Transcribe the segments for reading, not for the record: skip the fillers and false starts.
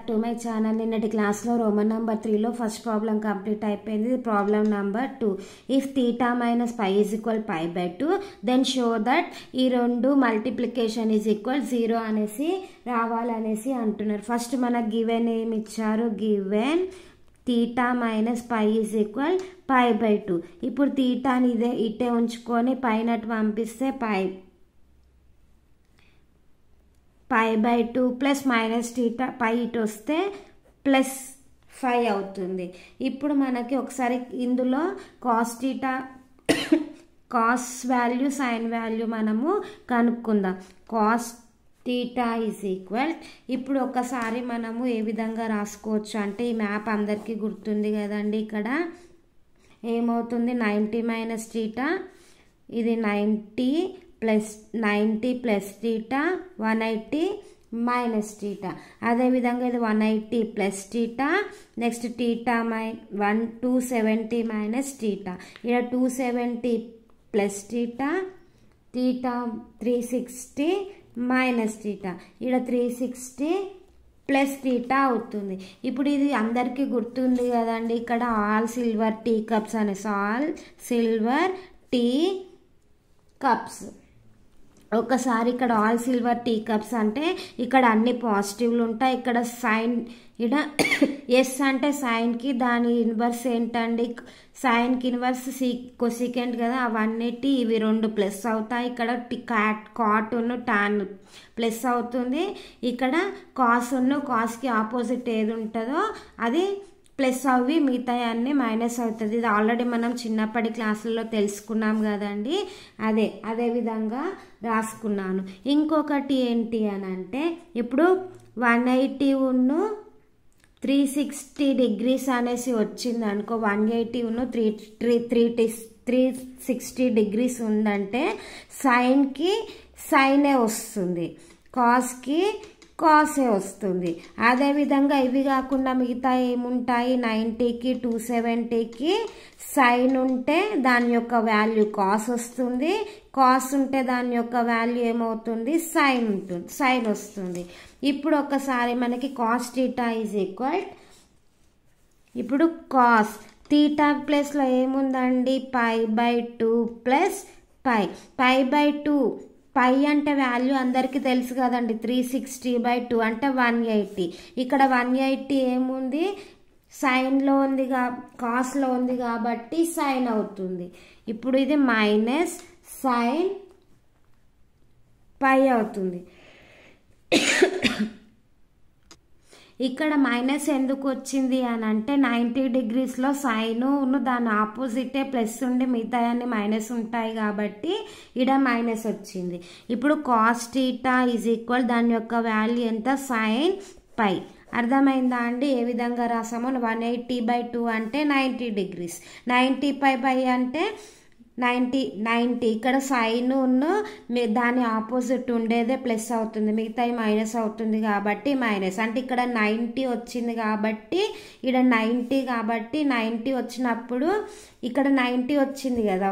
To my channel. నిన్నటి క్లాస్లో Roman number 3లో ఫస్ట్ ప్రాబ్లం కంప్లీట్ అయిపోయింది. Problem number 2. If theta minus pi is equal pi by 2 then show that ఈ రెండు multiplication is equal 0 అనేసి రావాలనేసి అంటున్నారు. ఫస్ట్ మనకు గివెన్ ఏమి ఇచ్చారు, given theta minus pi is equal pi by 2. ఇప్పుడు థీటాని ఇటే ఉంచుకొని పైనట్టు పంపిస్తే pi by 2 plus minus theta pi ఇటు వస్తే ప్లస్ 5 అవుతుంది. ఇప్పుడు మనకి ఒకసారి ఇందులో cos theta cos value sine value మనము కనుక్కుందాం. కాస్ థీటా ఈజ్ ఈక్వల్, ఇప్పుడు ఒకసారి మనము ఏ విధంగా రాసుకోవచ్చు అంటే ఈ మ్యాప్ అందరికీ గుర్తుంది కదండి. ఇక్కడ ఏమవుతుంది 90 మైనస్ థీటా, ఇది 90 ప్లస్ థీటా 180 మైనస్ థీటా. అదేవిధంగా ఇది 180 plus theta, next theta 270 minus theta. ఇక్కడ 270 ప్లస్ థీటా 360 మైనస్ థీటా, ఇక్కడ 360 ప్లస్ థీటా అవుతుంది. ఇప్పుడు ఇది అందరికీ గుర్తుంది కదండి. ఇక్కడ ఆల్ సిల్వర్ టీ కప్స్ అనేసి ఆల్ సిల్వర్ టీ కప్స్. ఒకసారి ఇక్కడ ఆల్ సిల్వర్ టీ కప్స్ అంటే ఇక్కడ అన్ని పాజిటివ్లు ఉంటాయి. ఇక్కడ సైన్ ఇక్కడ ఎస్ అంటే సైన్కి దాని ఇన్వర్స్ ఏంటండి, సైన్కి ఇన్వర్స్ కొసికెంట్ కదా, అవన్నిటి ఇవి రెండు ప్లస్ అవుతాయి. ఇక్కడ కాటును టాన్ ప్లస్ అవుతుంది. ఇక్కడ కాస్కి ఆపోజిట్ ఏది ఉంటుందో అది ప్లస్ అవి మిగతా అన్నీ మైనస్ అవుతుంది. ఇది ఆల్రెడీ మనం చిన్నప్పటి క్లాసుల్లో తెలుసుకున్నాం కదండి. అదే విధంగా రాసుకున్నాను. ఇంకొకటి ఏంటి అని అంటే ఇప్పుడు 180 ఉన్ను 360 డిగ్రీస్ అనేసి వచ్చింది అనుకో, 180 ఉన్ను 360 డిగ్రీస్ ఉందంటే సైన్కి సైనే వస్తుంది, కాస్కి కాసే వస్తుంది. అదేవిధంగా ఇవి కాకుండా మిగతా ఏముంటాయి, 90కి 270కి సైన్ ఉంటే దాని యొక్క వాల్యూ కాస్ వస్తుంది, కాస్ ఉంటే దాని యొక్క వాల్యూ ఏమవుతుంది, సైన్ వస్తుంది. ఇప్పుడు ఒకసారి మనకి కాస్ థీటా ఈజ్ ఈక్వల్, ఇప్పుడు కాస్ థీటా ప్లేస్లో ఏముందండి, pi by 2 plus pi by 2. Pi అంటే వాల్యూ అందరికీ తెలుసు కదండి, 360/2 అంటే 180. ఇక్కడ 180 ఏముంది, సైన్లో ఉంది, కాస్లో ఉంది కాబట్టి సైన్ అవుతుంది. ఇప్పుడు ఇది మైనస్ సైన్ పై అవుతుంది. ఇక్కడ మైనస్ ఎందుకు వచ్చింది అని అంటే 90 డిగ్రీస్లో సైను దాని ఆపోజిటే ప్లస్ ఉండి మిగతా అన్ని మైనస్ ఉంటాయి కాబట్టి ఇక్కడ మైనస్ వచ్చింది. ఇప్పుడు కాస్ థీటా ఈజ్ ఈక్వల్ దాని యొక్క వాల్యూ ఎంత, సైన్ పై. అర్థమైందా అండి ఏ విధంగా రాసామో. 180/2 అంటే 90 డిగ్రీస్, 90π అంటే 90. ఇక్కడ సైన్ దాని ఆపోజిట్ ఉండేదే ప్లస్ అవుతుంది, మిగతాయి మైనస్ అవుతుంది కాబట్టి మైనస్. అంటే ఇక్కడ 90 వచ్చింది కాబట్టి ఇక్కడ 90 కాబట్టి 90 వచ్చినప్పుడు ఇక్కడ 90 వచ్చింది కదా,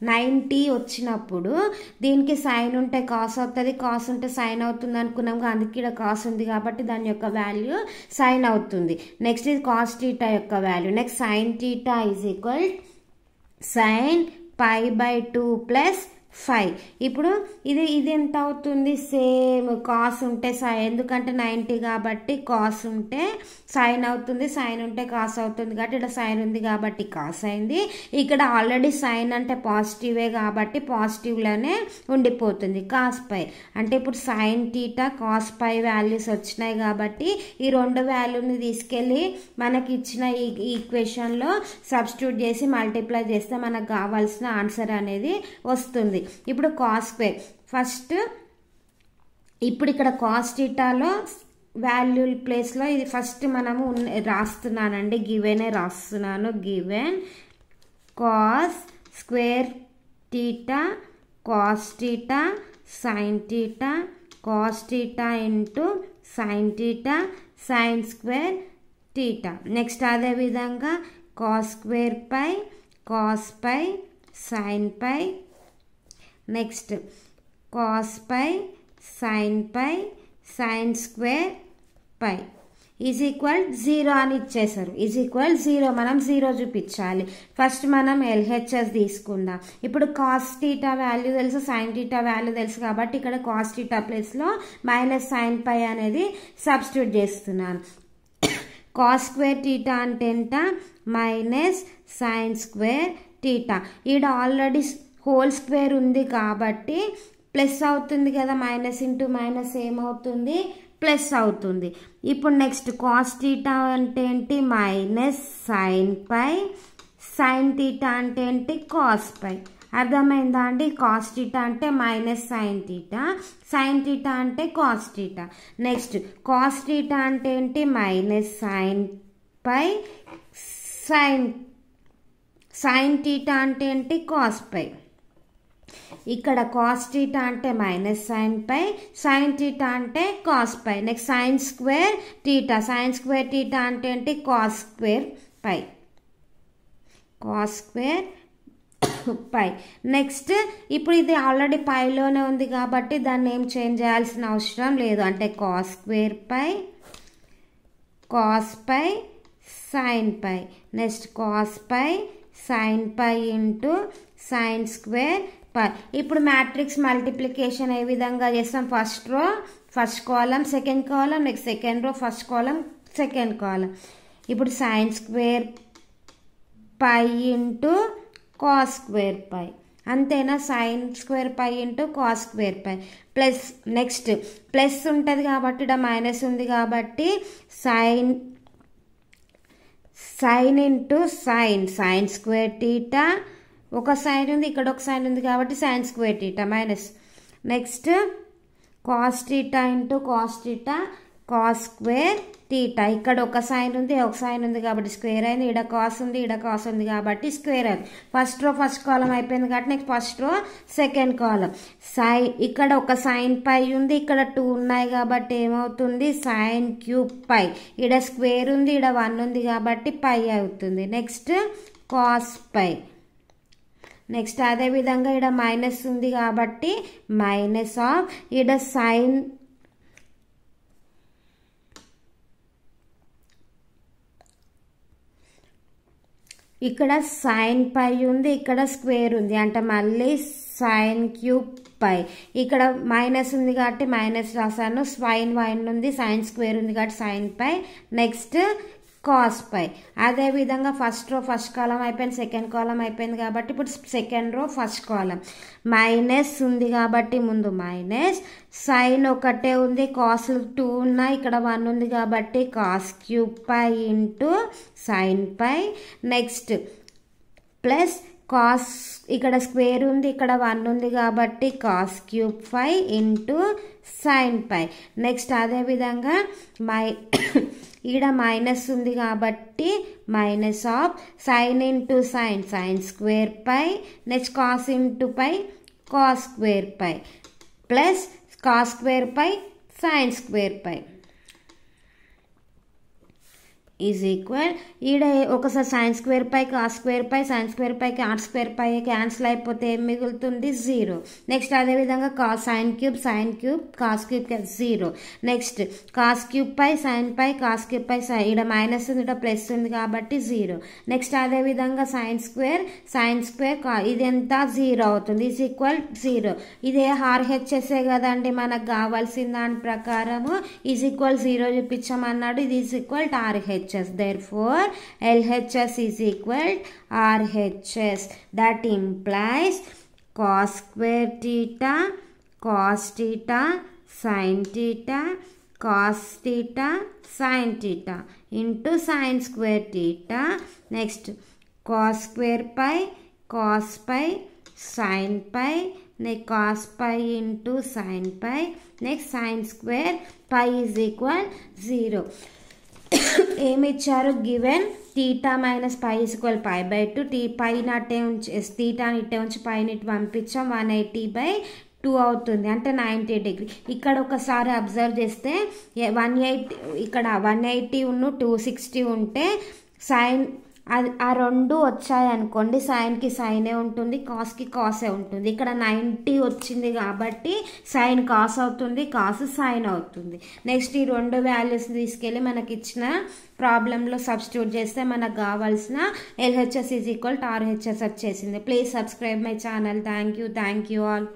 90 వచ్చినప్పుడు దీనికి సైన్ ఉంటే కాస్ అవుతుంది, కాస్ ఉంటే సైన్ అవుతుంది అనుకున్నాం. అందుకే ఇక్కడ కాస్ ఉంది కాబట్టి దాని యొక్క వాల్యూ సైన్ అవుతుంది. నెక్స్ట్ ఇది కాస్ థీటా యొక్క value. Next sine theta is equal sine pi by 2 plus 5. ఇప్పుడు ఇది ఎంత అవుతుంది, సేమ్ కాస్ ఉంటే సైన్, ఎందుకంటే 90 కాబట్టి కాస్ ఉంటే సైన్ అవుతుంది, సైన్ ఉంటే కాస్ అవుతుంది కాబట్టి ఇక్కడ సైన్ ఉంది కాబట్టి కాస్ అయింది. ఇక్కడ ఆల్రెడీ సైన్ అంటే పాజిటివే కాబట్టి పాజిటివ్లోనే ఉండిపోతుంది కాస్ పై. అంటే ఇప్పుడు sign theta cos pi values వచ్చినాయి కాబట్టి ఈ రెండు వాల్యూని తీసుకెళ్ళి మనకి ఇచ్చిన ఈ ఈక్వేషన్లో సబ్స్టిట్యూట్ చేసి మల్టిప్లై చేస్తే మనకు కావాల్సిన ఆన్సర్ అనేది వస్తుంది. ఇప్పుడు కాస్ స్క్వేర్ ఫస్ట్, ఇప్పుడు ఇక్కడ కాస్ థీటాలో వాల్యూ ప్లేస్లో ఇది ఫస్ట్ మనము రాస్తున్నానండి, గివెనే రాస్తున్నాను. Given cos square theta cos theta sine theta cos theta into sine theta sine square theta. Next అదేవిధంగా cos square pi cos pi sine pi, next cos pi sine pi sine square pi. Is equal 0 అని ఇచ్చేసారు. Is equal 0 మనం 0 చూపించాలి. First మనం LHS తీసుకుందాం. ఇప్పుడు cos theta value తెలుసు, sine theta value తెలుసు కాబట్టి ఇక్కడ కాస్ థీటా ప్లేస్లో మైనస్ సైన్ పై అనేది సబ్స్టిట్యూట్ చేస్తున్నాను. కాస్ స్క్వేర్ థీటా అంటే ఎంత? Minus sign square theta. ఈడ ఆల్రెడీ హోల్ స్క్వేర్ ఉంది కాబట్టి ప్లస్ అవుతుంది కదా, మైనస్ ఇంటూ మైనస్ ఏమవుతుంది? ప్లస్ అవుతుంది. ఇప్పుడు నెక్స్ట్ కాస్ థీటా అంటే ఏంటి? Minus sine pi, sine theta అంటే ఏంటి? కాస్ పై. అర్థమైందా అండి? కాస్ థీటా అంటే minus sign theta, sine theta అంటే cos theta. Next cos theta అంటే ఏంటి? Minus sine pi, sine theta అంటే ఏంటి? Cos pi. ఇక్కడ కాస్ థీటా అంటే minus sine pi, sine theta అంటే cos pi. Next sine square theta, sine square theta అంటే ఏంటి? Cos square pi, cos square pi. Next ఇప్పుడు ఇది ఆల్రెడీ పైలోనే ఉంది కాబట్టి దాన్ని ఏం చేంజ్ చేయాల్సిన అవసరం లేదు. అంటే cos square pi, cos pi, sine pi. Next cos pi, sine pi into sine square pi. ఇప్పుడు మ్యాట్రిక్స్ మల్టిప్లికేషన్ ఏ విధంగా చేస్తాం? First row first column, second column, next second row first column, second column. ఇప్పుడు sine square pi into cos square pi, అంతేనా? Sine square pi into cos square pi plus next plus ఉంటుంది కాబట్టి ఇక్కడ minus ఉంది కాబట్టి sine into sine square theta. ఒక sign ఉంది, ఇక్కడ ఒక సైన్ ఉంది కాబట్టి sign square theta minus. Next cos theta into cos theta, cos square theta. ఇక్కడ ఒక సైన్ ఉంది, ఒక సైన్ ఉంది కాబట్టి స్క్వేర్ అయింది. ఇక్కడ కాస్ ఉంది, ఇక్కడ కాస్ ఉంది కాబట్టి స్క్వేర్ అయింది. ఫస్ట్ రో ఫస్ట్ కాలం అయిపోయింది కాబట్టి next first row second column. ఇక్కడ ఒక సైన్ పై ఉంది, ఇక్కడ 2 ఉన్నాయి కాబట్టి ఏమవుతుంది? సైన్ క్యూబ్ పై. ఇక్కడ స్క్వేర్ ఉంది, ఇక్కడ 1 ఉంది కాబట్టి పై అవుతుంది. Next cos pi. నెక్స్ట్ అదేవిధంగా ఇక్కడ మైనస్ ఉంది కాబట్టి మైనస్ ఆఫ్, ఇక్కడ సైన్ ఇక్కడ సైన్ పై ఉంది, ఇక్కడ స్క్వేర్ ఉంది అంటే మళ్ళీ సైన్ క్యూబ్ పై. ఇక్కడ మైనస్ ఉంది కాబట్టి మైనస్ రాశాను. సైన్ వైన్ ఉంది, సైన్ స్క్వేర్ ఉంది కాబట్టి సైన్ పై. నెక్స్ట్ కాస్ పై. అదేవిధంగా ఫస్ట్ రో ఫస్ట్ కాలం అయిపోయింది, సెకండ్ కాలం అయిపోయింది కాబట్టి ఇప్పుడు సెకండ్ రో ఫస్ట్ కాలం. మైనస్ ఉంది కాబట్టి ముందు మైనస్, సైన్ ఒకటే ఉంది, కాస్ 2 ఉన్నాయి, ఇక్కడ 1 ఉంది కాబట్టి cos cube pi into sine pi. Next plus cos, ఇక్కడ స్క్వేర్ ఉంది, ఇక్కడ 1 ఉంది కాబట్టి cos cube pi into sine pi. Next అదేవిధంగా ఈడ మైనస్ ఉంది కాబట్టి minus of sine into sine square pi. Next cos into pi, cos square pi plus cos square pi, sine square pi is equal. ఈడ ఒకసారి sine square pi, cos square pi, sine square pi, cos square pi cancel అయిపోతే ఏం మిగులుతుంది? 0. Next అదేవిధంగా sine cube, cos cube 0. Next cos cube pi, sine pi, cos cube pi, ఈడ minus ఉంది, ఇక్కడ plus ఉంది కాబట్టి 0. నెక్స్ట్ అదేవిధంగా సైన్ స్క్వేర్ ఇది ఎంత? 0 అవుతుంది. Is equal 0. ఇదే RHSే కదండి మనకు కావాల్సిన దాని ప్రకారము. Is equal 0 చూపించమన్నాడు. ఇది is equal RHS. Therefore LHS is equal RHS. That implies cos square theta, cos theta, sin theta, cos theta, sin theta into sin square theta. Next cos square pi, cos pi, sin pi. Next cos pi into sin pi. Next sin square pi is equal 0. ఏమి ఇచ్చారు? Given theta minus pi is equal π/2. పైన అట్టే ఉంచి థీటాని ఇట్టే ఉంచి పైన ఇటు పంపించాం, 180/2 అవుతుంది అంటే 90 డిగ్రీ. ఇక్కడ ఒకసారి అబ్జర్వ్ చేస్తే 180 ఇక్కడ 180 260 ఉంటే సైన్ అది ఆ రెండు వచ్చాయి అనుకోండి, సైన్కి సైనే ఉంటుంది, కాస్కి కాసే ఉంటుంది. ఇక్కడ 90 వచ్చింది కాబట్టి సైన్ కాస్ అవుతుంది, కాస్ సైన్ అవుతుంది. నెక్స్ట్ ఈ రెండు వాల్యూస్ తీసుకెళ్ళి మనకి ఇచ్చిన ప్రాబ్లంలో సబ్స్టిట్యూట్ చేస్తే మనకు కావాల్సిన LHS = RHS వచ్చేసింది. Please subscribe my channel. Thank you all.